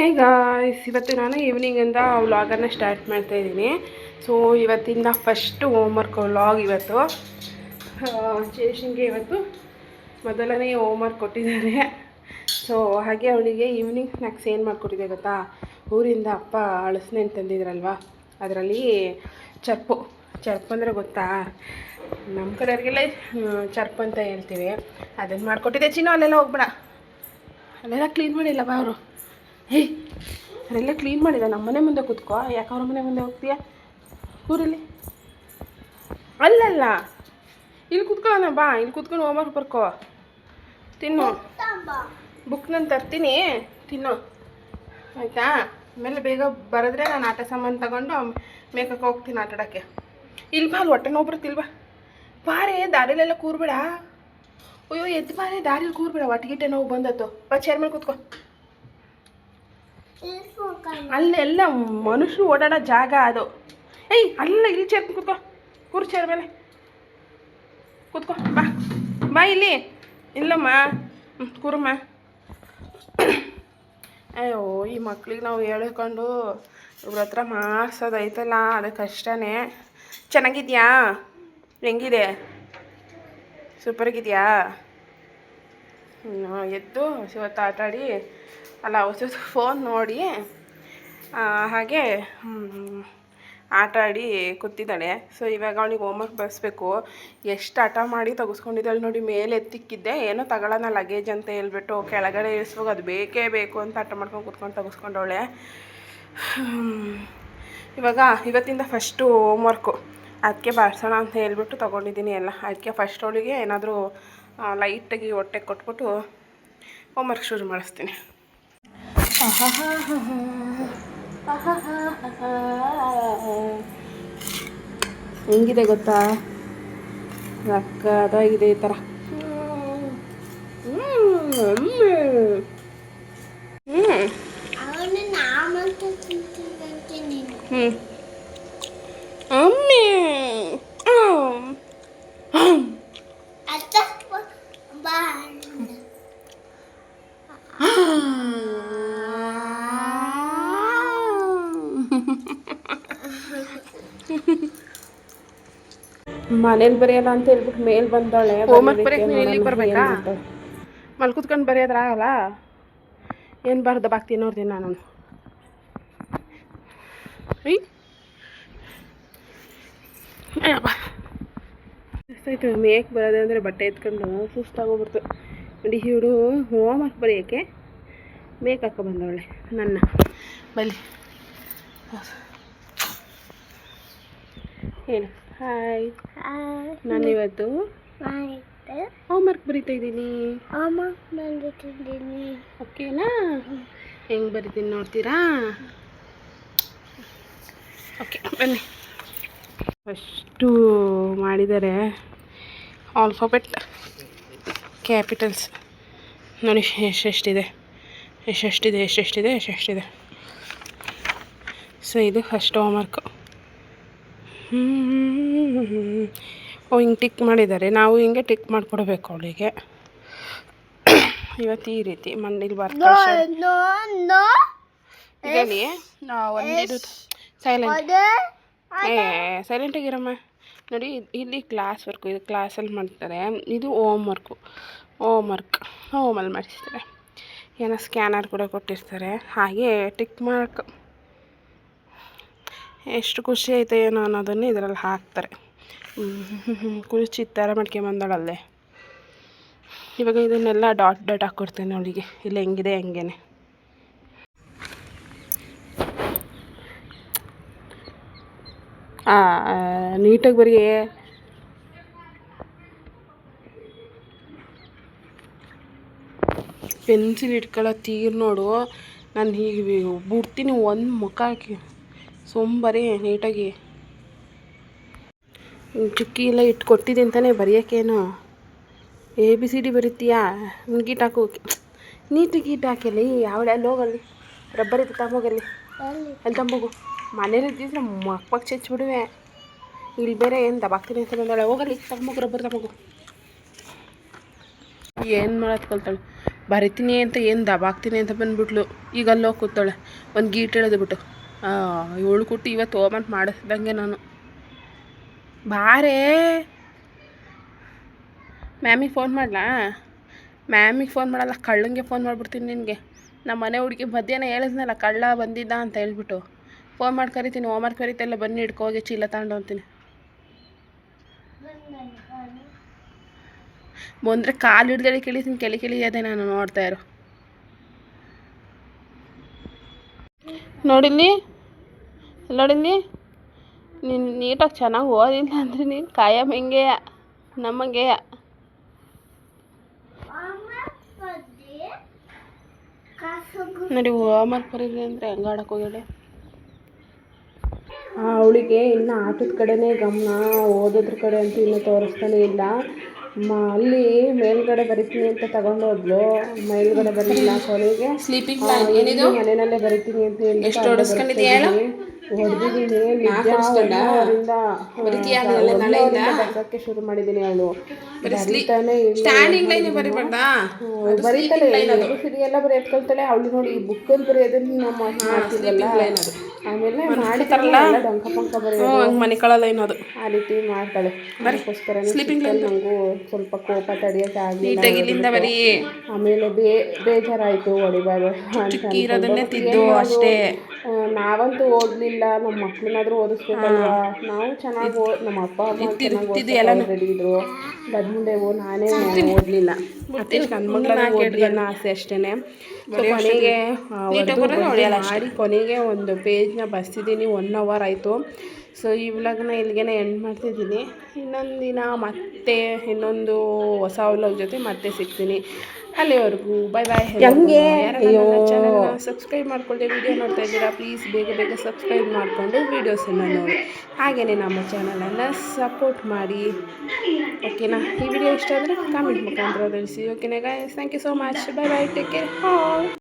ಈಗ ಇವತ್ತು ನಾನು ಈವ್ನಿಂಗಿಂದ ವ್ಲಾಗನ್ನು ಸ್ಟಾರ್ಟ್ ಮಾಡ್ತಾಯಿದ್ದೀನಿ. ಸೊ ಇವತ್ತಿಂದ ಫಸ್ಟು ಹೋಮ್ವರ್ಕ್ ವ್ಲಾಗ್ ಇವತ್ತು. ಚೇಷನ್ಗೆ ಇವತ್ತು ಮೊದಲನೇ ಹೋಮ್ವರ್ಕ್ ಕೊಟ್ಟಿದ್ದಾರೆ. ಸೊ ಹಾಗೆ ಅವಳಿಗೆ ಈವ್ನಿಂಗ್ ಸ್ನ್ಯಾಕ್ಸ್ ಏನು ಮಾಡಿಕೊಟ್ಟಿದೆ ಗೊತ್ತಾ, ಊರಿಂದ ಅಪ್ಪ ಹಳಸನೆ ತಂದಿದ್ರಲ್ವ, ಅದರಲ್ಲಿ ಚರ್ಪು ಅಂದರೆ ಗೊತ್ತಾ, ನಮ್ಮ ಕಡೆಯವ್ರಿಗೆಲ್ಲ ಚರ್ಪು ಅಂತ ಹೇಳ್ತೀವಿ. ಅದನ್ನು ಮಾಡಿಕೊಟ್ಟಿದ್ದೆ. ಚಿನ್ನು ಅಲ್ಲೆಲ್ಲ ಹೋಗ್ಬೇಡ, ಅಲ್ಲೆಲ್ಲ ಕ್ಲೀನ್ ಮಾಡಿಲ್ಲ ಬಾ ಅವರು. ಹೇಯ್ ಅದೆಲ್ಲ ಕ್ಲೀನ್ ಮಾಡಿದ. ನಮ್ಮ ಮನೆ ಮುಂದೆ ಕೂತ್ಕೋ, ಯಾಕೆ ಅವ್ರ ಮನೆ ಮುಂದೆ ಹೋಗ್ತೀಯ? ಊರಲ್ಲಿ ಅಲ್ಲಲ್ಲ, ಇಲ್ಲಿ ಕೂತ್ಕೊಳ್ಳೋಣ ಬಾ, ಇಲ್ಲಿ ಕೂತ್ಕೊಂಡು ಹೋಮ್ವರ್ಕ್ ಬರ್ಕೋ, ತಿನ್ನು. ಬುಕ್ ನಾನು ತರ್ತೀನಿ, ತಿನ್ನು ಆಯಿತಾ? ಆಮೇಲೆ ಬೇಗ ಬರೆದ್ರೆ ನಾನು ಆಟ ಸಾಮಾನು ತಗೊಂಡು ಮೇಕಕ್ಕೆ ಹೋಗ್ತೀನಿ ಆಟಾಡೋಕ್ಕೆ. ಇಲ್ಲಿ ಬಾ, ಅಲ್ಲಿ ಹೊಟ್ಟೆ ನೋವು ಬರುತ್ತಿಲ್ವಾ? ಬಾರೇ, ದಾರಿಲೆಲ್ಲ ಕೂರ್ಬೇಡ. ಅಯ್ಯೋ ಎದ್ದು ಬಾರೇ, ದಾರಿಲಿ ಕೂರ್ಬೇಡ, ಹೊಟ್ಟೆಗಿಟ್ಟೆ ನೋವು ಬಂದತ್ತು. ಬಾ ಚೇರ್ ಮೇಲೆ ಕೂತ್ಕೋ. ಅಲ್ಲೆಲ್ಲ ಮನುಷ್ಯರು ಓಡಾಡೋ ಜಾಗ ಅದು. ಏಯ್ ಅಲ್ಲ, ಇಲ್ಲಿ ಚೇರ್ ಕೂತ್ಕೋ, ಕೂರು ಚೇರ್ ಮೇಲೆ ಕೂತ್ಕೋ. ಬಾ ಬಾ ಇಲ್ಲಿ. ಇಲ್ಲಮ್ಮ, ಕೂರಮ್ಮ. ಅಯ್ಯೋ ಈ ಮಕ್ಳಿಗೆ ನಾವು ಹೇಳ್ಕೊಂಡು ಇವ್ರ ಹತ್ರ ಮಾಡಿಸೋದೈತಲ್ಲ, ಅದು ಕಷ್ಟನೇ. ಚೆನ್ನಾಗಿದ್ಯಾ? ಹೆಂಗಿದೆ? ಸೂಪರಾಗಿದೆಯಾ? ಎದ್ದು ಇವತ್ತು ಆಟಾಡಿ ಅಲ್ಲ, ಹೊಸ ಫೋನ್ ನೋಡಿ ಹಾಗೆ ಆಟಾಡಿ ಕೂತಿದ್ದಾಳೆ. ಸೊ ಇವಾಗ ಅವಳಿಗೆ ಹೋಮ್ವರ್ಕ್ ಬರೆಸ್ಬೇಕು. ಎಷ್ಟು ಹಠ ಮಾಡಿ ತೆಗೆಸ್ಕೊಂಡಿದ್ದಾಳೆ ನೋಡಿ. ಮೇಲೆ ಎತ್ತಿಕ್ಕಿದ್ದೆ, ಏನೋ ತಗೊಳ್ಳೋಣ ಲಗೇಜ್ ಅಂತ ಹೇಳ್ಬಿಟ್ಟು ಕೆಳಗಡೆ ಇಳಿಸ್ಬೇಕು, ಅದು ಬೇಕೇ ಬೇಕು ಅಂತ ಹಠ ಮಾಡ್ಕೊಂಡು ಕೂತ್ಕೊಂಡು ತೆಗೆಸ್ಕೊಂಡವಳೆ. ಇವಾಗ ಇವತ್ತಿಂದ ಫಸ್ಟು ಹೋಮ್ವರ್ಕು, ಅದಕ್ಕೆ ಬರ್ಸೋಣ ಅಂತ ಹೇಳ್ಬಿಟ್ಟು ತೊಗೊಂಡಿದ್ದೀನಿ ಎಲ್ಲ. ಅದಕ್ಕೆ ಫಸ್ಟ್ ಅವಳಿಗೆ ಏನಾದರೂ ಲೈಟಾಗಿ ಹೊಟ್ಟೆ ಕೊಟ್ಬಿಟ್ಟು ಹೋಮ್ವರ್ಕ್ ಶುರು ಮಾಡಿಸ್ತೀನಿ. ಹೆಂಗಿದೆ ಗೊತ್ತಾ, ಸಕ್ಕತ್ತಾಗಿದೆ ಈ ಥರ. ಮನೇಲಿ ಬರೆಯಲ್ಲ ಅಂತ ಹೇಳ್ಬಿಟ್ಟು ಮೇಲೆ ಬಂದಾಳೆ. ಹೋಮ್ವರ್ಕ್ ಬರೆಯಕ್ಕೆ ಇಲ್ಲಿಗೆ ಬರಬೇಕಾ? ಮಲ್ ಕೂತ್ಕೊಂಡು ಬರೆಯೋದ್ರಾಗಲ್ಲ. ಏನು ಬರ್ದು ಬಾಕ್ತೀನಿ ನೋಡ್ತೀನಿ ನಾನು. ಅಯ್ಯಪ್ಪ ಆಯ್ತು. ಮೇಕ್ ಬರೋದೆ ಅಂದರೆ ಬಟ್ಟೆ ಎತ್ಕೊಂಡು ಸುಸ್ತಾಗೋಗ್ಬಿಡ್ತು ನೋಡಿ. ಇವಳು ಹೋಮ್ವರ್ಕ್ ಬರೆಯೋಕ್ಕೆ ಮೇಕ್ ಹಾಕೋ ಬಂದವಳೆ ನನ್ನ ಬಲ್ಲಿ. ಹೇಳಿ ಹಾಯ್. ನಾನಿವತ್ತು ಹೋಮ್ವರ್ಕ್ ಬರಿತಾ ಇದ್ದೀನಿ. ಓಕೆನಾ? ಹೆಂಗೆ ಬರಿತೀನಿ ನೋಡ್ತೀರಾ? ಓಕೆ ಬನ್ನಿ. ಫಸ್ಟು ಮಾಡಿದ್ದಾರೆ ಆಲ್ಫಾಬೆಟ್ ಕ್ಯಾಪಿಟಲ್ಸ್ ನೋಡಿ. ಎಷ್ಟೆಷ್ಟಿದೆ. ಸೊ ಇದು ಫಸ್ಟ್ ಹೋಮ್ವರ್ಕು. ಹಿಂಗೆ ಟಿಕ್ ಮಾಡಿದ್ದಾರೆ. ನಾವು ಹಿಂಗೆ ಟಿಕ್ ಮಾಡಿಕೊಡ್ಬೇಕು ಅವಳಿಗೆ. ಇವತ್ತು ಈ ರೀತಿ ಮಂಡಿಲಿ ಬರ್ತಾ ಇದರಲ್ಲಿ ಒಂದಿದು ಸೈಲೆಂಟಾಗಿರಮ್ಮ. ನೋಡಿ ಇಲ್ಲಿ ಕ್ಲಾಸ್ ವರ್ಕು, ಇದು ಕ್ಲಾಸಲ್ಲಿ ಮಾಡ್ತಾರೆ. ಇದು ಹೋಮಲ್ಲಿ ಮಾಡಿಸ್ತಾರೆ. ಏನೋ ಸ್ಕ್ಯಾನರ್ ಕೂಡ ಕೊಟ್ಟಿರ್ತಾರೆ. ಹಾಗೆ ಟಿಕ್ ಮಾರ್ಕ್ ಎಷ್ಟು ಖುಷಿ ಆಯ್ತು ಏನೋ ಅನ್ನೋದನ್ನು ಇದರಲ್ಲಿ ಹಾಕ್ತಾರೆ. ಚಿತ್ತಾರ ಮಾಡ್ಕೊಂಬಂದಳಲ್ಲೇ. ಇವಾಗ ಇದನ್ನೆಲ್ಲ ಡಾಟ್ ಹಾಕ್ಕೊಡ್ತೇನೆ ಅವಳಿಗೆ. ಇಲ್ಲಿ ಹೆಂಗಿದೆ ಹಂಗೇನೆ. ನೀಟಾಗಿ ಬರೀ. ಪೆನ್ಸಿಲ್ ಇಟ್ಕೊಳ್ಳೋ ತೀರು ನೋಡು. ನಾನು ಹೀಗೆ ಬಿಡ್ತೀನಿ ಒಂದು ಮುಖ ಹಾಕಿ ಸೋಂಬರಿ ನೀಟಾಗಿ. ಚುಕ್ಕಿ ಎಲ್ಲ ಇಟ್ಟು ಕೊಟ್ಟಿದ್ದೆ ಅಂತಲೇ ಬರೆಯೋಕ್ಕೇನು ABCD ಬರೀತೀಯಾ? ಗೀಟ್ ಹಾಕು, ನೀಟಾಗಿ ಗೀಟ್ ಹಾಕಿಲ್ಲಿ. ಯಾವಳೆ ಅಲ್ಲಿ ಹೋಗಲ್ಲಿ ರಬ್ಬರ್ ಇತ್ತು ತಗೋಗಲ್ಲಿ, ಅಲ್ಲಿ ತಂಬೋಗು. ಮನೇಲಿ ಇದ್ದಿದ್ರೆ ಮಕ್ಕ ಚೆಚ್ಚಿಬಿಡುವೆ. ಇಲ್ಲಿ ಬೇರೆ ಏನು ದಬಾಕ್ತೀನಿ ಅಂತ ಬಂದಾಳೆ. ಹೋಗಲ್ಲಿ ತಗೊಂಬೋಗು, ರಬ್ಬರ್ ತಗೋಗು. ಏನು ಮಾಡೋದು ಕಲ್ತಾಳೆ. ಬರಿತೀನಿ ಅಂತ ಏನು ದಬಾಕ್ತೀನಿ ಅಂತ ಬಂದ್ಬಿಟ್ಲು. ಈಗ ಅಲ್ಲೋಗಿ ಕೂತಾಳೆ ಒಂದು ಗೀಟ್ ಎಳೆದು ಬಿಟ್ಟು. ಇವಳು ಕೊಟ್ಟು ಇವತ್ತು ಹೋಮ್ವರ್ಕ್ ಮಾಡಿಸ್ದಂಗೆ ನಾನು. ಬಾರೇ ಮ್ಯಾಮಿಗೆ ಫೋನ್ ಮಾಡಲಾ? ಮ್ಯಾಮಿಗೆ ಫೋನ್ ಮಾಡಲ್ಲ, ಕಳ್ಳಂಗೆ ಫೋನ್ ಮಾಡಿಬಿಡ್ತೀನಿ ನಿನಗೆ. ನಮ್ಮ ಮನೆ ಹುಡುಗಿ ಮಧ್ಯಾಹ್ನ ಹೇಳಿದ್ನಲ್ಲ ಕಳ್ಳ ಬಂದಿದ್ದ ಅಂತ ಹೇಳ್ಬಿಟ್ಟು ಫೋನ್ ಮಾಡಿ ಕರಿತೀನಿ. ಹೋಮ್ವರ್ಕ್ ಕರಿತೆಲ್ಲ ಬನ್ನಿ ಹಿಡ್ಕೋಗಿ ಚೀಲ ತಗೊಂಡು ಅಂತೀನಿ. ಬಂದರೆ ಕಾಲು ಹಿಡ್ದೇಳಿ ಕೇಳಿತೀನಿ, ಕೆಳಿ ಅದೇ ನಾನು ನೋಡ್ತಾ ಇರೋ. ನೋಡಿಲ್ಲಿ ನೀನು ನೀಟಾಗಿ ಚೆನ್ನಾಗಿ ಓದಿಲ್ಲ ಅಂದರೆ ನೀನು ಕಾಯಂ ಹೆಂಗೆಯ ನಮ್ಮಂಗೆಯ. ನೋಡಿ ಹೋಮ್ವರ್ಕ್ ಬರೀರಿ ಅಂದರೆ ಹೆಂಗೆ ಆಡಕ್ಕೆ ಹೋಗ್ಯಾಳೆ. ಅವಳಿಗೆ ಇನ್ನು ಆಟದ ಕಡೆನೇ ಗಮನ, ಓದೋದ್ರ ಕಡೆ ಅಂತೂ ಇನ್ನೂ ತೋರಿಸ್ತಾನೆ ಇಲ್ಲ. ಅಲ್ಲಿ ಮೇಲ್ಗಡೆ ಬರಿತೀನಿ ಅಂತ ತಗೊಂಡೋದ್ಲು, ಮೇಲ್ಗಡೆ ಬರಲಿಲ್ಲ. ಕೊನೆಗೆ ಸ್ಲೀಪಿಂಗ್ ಮನೆಯಲ್ಲೇ ಬರಿತೀನಿ ಅಂತ ಹೇಳಿ ಎಷ್ಟು ಹೊಡೆದಿದ್ದೀನಿ. ಬರ್ಸೋಕ್ಕೆ ಶುರು ಮಾಡಿದ್ದೀನಿ. ಅವಳು ಬರೀತಾನೆ ಬರೀತಾಳೆ ಎಲ್ಲ ಬರೀ ಎತ್ಕೊಳ್ತಾಳೆ. ಅವಳು ನೋಡಿ ಬುಕ್ಕಲ್ಲಿ ಬರೆಯೋದನ್ನು ನಾವು ಮಾಡ್ತಿದ್ವಲ್ಲ, ಆಮೇಲೆ ಮಾಡಿತಾರಲ್ಲ ಡೊಂಕ ಪಂಕ ಬರೆಯೋದು ಮನೆ ಕಳಲ್ಲ ಏನೋದು ಆ ರೀತಿ ಮಾಡ್ತಾಳೆ. ಅದಕ್ಕೋಸ್ಕರ ನನಗೂ ಸ್ವಲ್ಪ ಕೋಪ ತಡೆಯೋಕೆ ಆಗಲಿಲ್ಲ. ಆಮೇಲೆ ಬೇಜಾರಾಯಿತು ಹೊಡಿಬಾರ್ದು ಅಷ್ಟೇ. ನಾವಂತೂ ಓದಲಿಲ್ಲ, ನಮ್ಮ ಮಕ್ಳನ್ನಾದ್ರೂ ಓದಿಸ್ಬೇಕಲ್ವಾ. ನಾವು ಚೆನ್ನಾಗಿ ನಮ್ಮ ಅಪ್ಪ ಅಮ್ಮ ಚೆನ್ನಾಗಿ ರೆಡಿದ್ರು ಬಂದೆವು. ನಾನೇ ಓದಲಿಲ್ಲ. ಅನ್ನೋ ಆಸೆ ಅಷ್ಟೇ. ಕೊನೆಗೆ ಮಾಡಿ ಕೊನೆಗೆ ಒಂದು ಪೇಜ್ನ ಬರ್ಸಿದ್ದೀನಿ. 1 hour ಆಯಿತು. ಸೊ ಈ ವ್ಲಾಗ್ನ ಇಲ್ಲಿಗೆ ಎಂಡ್ ಮಾಡ್ತಿದ್ದೀನಿ. ಇನ್ನೊಂದು ದಿನ ಮತ್ತೆ ಇನ್ನೊಂದು ಹೊಸ ವ್ಲಾಗ್ ಜೊತೆ ಮತ್ತೆ ಸಿಗ್ತೀನಿ. ಅಲ್ಲಿವರೆಗೂ ಬಾಯ್ ಬಾಯ್. ಚಾನಲ್ನ ಸಬ್ಸ್ಕ್ರೈಬ್ ಮಾಡ್ಕೊಳ್ಳಿ. ವೀಡಿಯೋ ನೋಡ್ತಾ ಇದ್ದೀರಾ, ಪ್ಲೀಸ್ ಬೇಗ ಸಬ್ಸ್ಕ್ರೈಬ್ ಮಾಡಿಕೊಂಡು ವೀಡಿಯೋಸನ್ನು ನೋಡಿ. ಹಾಗೆಯೇ ನಮ್ಮ ಚಾನಲನ್ನು ಸಪೋರ್ಟ್ ಮಾಡಿ. ಓಕೆನಾ? ಈ ವಿಡಿಯೋ ಇಷ್ಟ ಆದರೆ ಕಾಮೆಂಟ್ ಮುಖಾಂತರ ತಿಳಿಸಿ. ಓಕೆನಾ guys? Thank you so much. Bye bye. Take care.